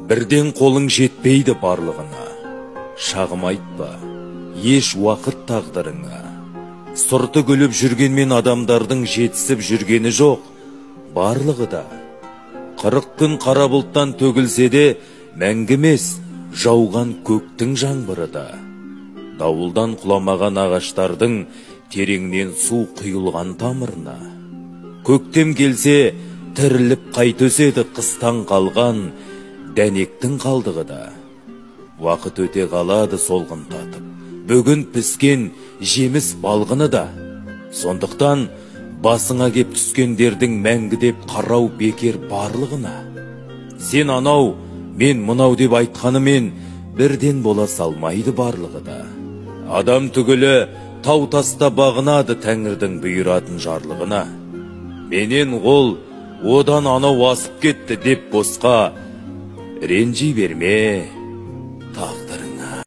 Бірден қолың жетпейді барлығына, шағым айтпа, еш уақыт тағдырыңа. Сұрты күліп жүргенмен адамдардың жетісіп жүргені жоқ, барлығы да. 40 күн қара бұлттан төгілсе де, мәңгімес жауған көктің жаңбыры да. Дауылдан құламаған ағаштардың тереңнен су құйылған тамырына. Көктем келсе, тіріліп қайт өседі қыстан қалған дәнектің қалдығы да. Уақыт өте қалады солғын татып, бүгін піскен жеміс балғыны да. Сондықтан басыңа кеп түскендердің мәңгі деп қарау бекер барлығына. Сен анау, мен мынау деп айтқанымен бірден бола салмайды барлығы да. Адам түгілі тау таста бағынады Тәңірдің бұйыратын жарлығына. Менен ол одан анау асып кетті деп босқа ренжи берме.